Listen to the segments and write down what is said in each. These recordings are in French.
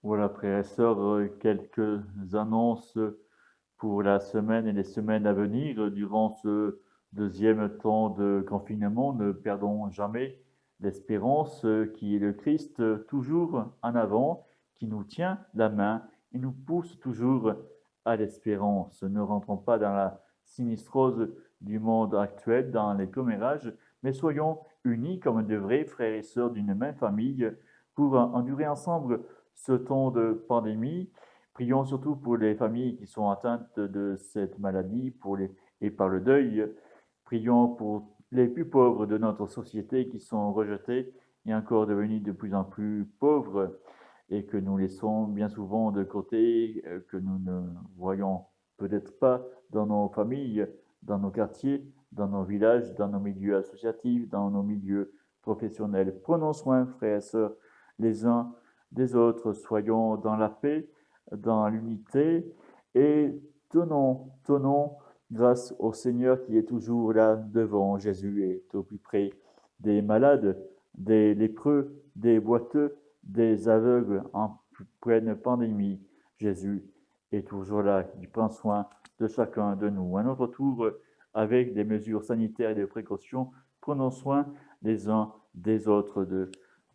Voilà, frères et sœurs, quelques annonces pour la semaine et les semaines à venir. Durant ce deuxième temps de confinement, ne perdons jamais l'espérance qui est le Christ, toujours en avant, qui nous tient la main et nous pousse toujours à l'espérance. Ne rentrons pas dans la sinistrose du monde actuel, dans les commérages, mais soyons unis comme de vrais frères et sœurs d'une même famille pour endurer ensemble ce temps de pandémie. Prions surtout pour les familles qui sont atteintes de cette maladie et par le deuil. Prions pour les plus pauvres de notre société qui sont rejetés et encore devenus de plus en plus pauvres et que nous laissons bien souvent de côté, que nous ne voyons peut-être pas dans nos familles, dans nos quartiers, dans nos villages, dans nos milieux associatifs, dans nos milieux professionnels. Prenons soin, frères et sœurs, les uns des autres, soyons dans la paix, dans l'unité et tenons grâce au Seigneur qui est toujours là devant. Jésus est au plus près des malades, des lépreux, des boiteux, des aveugles en pleine pandémie. Jésus est toujours là, il prend soin de chacun de nous. À notre tour, avec des mesures sanitaires et de précautions, prenons soin les uns des autres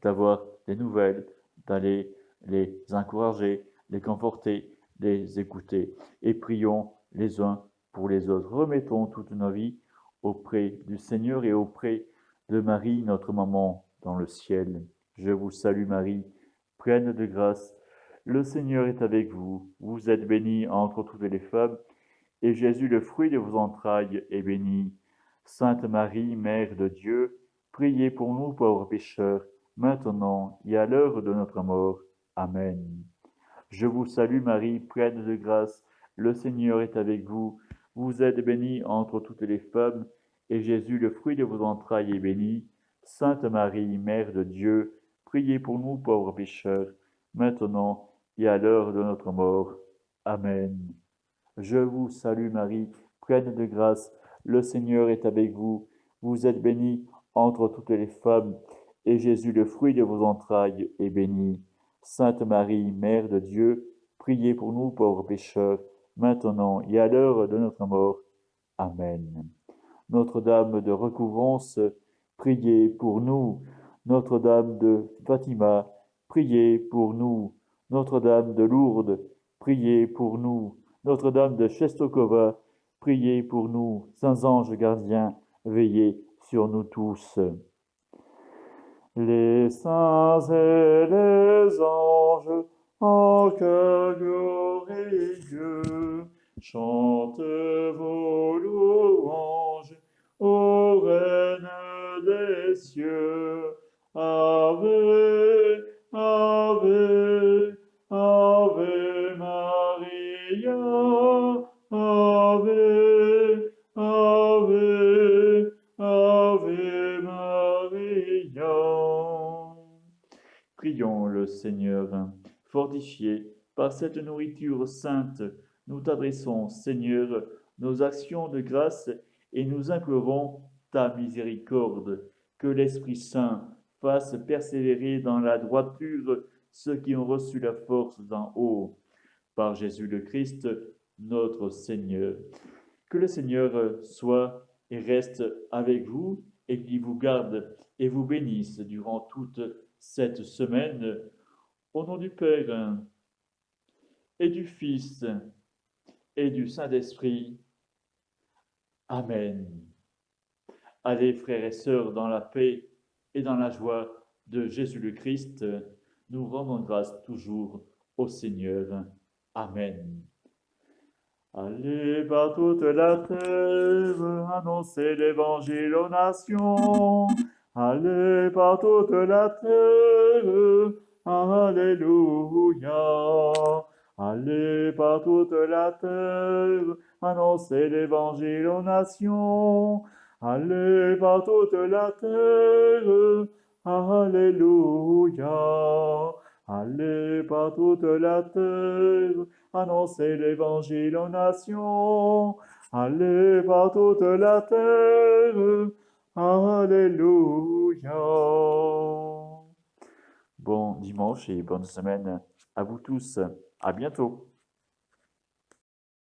d'avoir des nouvelles, d'aller les encourager, les conforter, les écouter et prions les uns pour les autres. Remettons toute nos vies auprès du Seigneur et auprès de Marie, notre maman dans le ciel. Je vous salue Marie, pleine de grâce. Le Seigneur est avec vous. Vous êtes bénie entre toutes les femmes, et Jésus, le fruit de vos entrailles, est béni. Sainte Marie, Mère de Dieu, priez pour nous pauvres pécheurs, maintenant et à l'heure de notre mort. Amen. Je vous salue Marie, pleine de grâce, le Seigneur est avec vous. Vous êtes bénie entre toutes les femmes, et Jésus, le fruit de vos entrailles, est béni. Sainte Marie, Mère de Dieu, priez pour nous pauvres pécheurs, maintenant et à l'heure de notre mort. Amen. Je vous salue Marie, pleine de grâce, le Seigneur est avec vous. Vous êtes bénie entre toutes les femmes, et Jésus, le fruit de vos entrailles, est béni. Sainte Marie, Mère de Dieu, priez pour nous pauvres pécheurs, maintenant et à l'heure de notre mort. Amen. Notre-Dame de Recouvrance, priez pour nous. Notre-Dame de Fatima, priez pour nous. Notre-Dame de Lourdes, priez pour nous. Notre-Dame de Czestochowa, priez pour nous. Saints anges gardiens, veillez sur nous tous. Les saints et les anges, en chœur glorieux, chantent vos louanges ô Reine des cieux. Ave, Ave, Ave Maria, Ave, Ave, Ave Maria. Prions le Seigneur. Fortifiés par cette nourriture sainte, nous t'adressons, Seigneur, nos actions de grâce et nous implorons ta miséricorde. Que l'Esprit Saint fasse persévérer dans la droiture ceux qui ont reçu la force d'en haut. Par Jésus le Christ, notre Seigneur. Que le Seigneur soit et reste avec vous et qu'il vous garde et vous bénisse durant toute cette semaine. Au nom du Père et du Fils et du Saint-Esprit. Amen. Allez, frères et sœurs, dans la paix et dans la joie de Jésus le Christ, nous rendons grâce toujours au Seigneur. Amen. Allez par toute la terre, annoncer l'évangile aux nations. Allez par toute la terre, alléluia. Allez par toute la terre, annoncer l'évangile aux nations. Allez par toute la terre, alléluia. Allez par toute la terre, annoncer l'évangile aux nations. Allez par toute la terre, alléluia. Bon dimanche et bonne semaine à vous tous. À bientôt.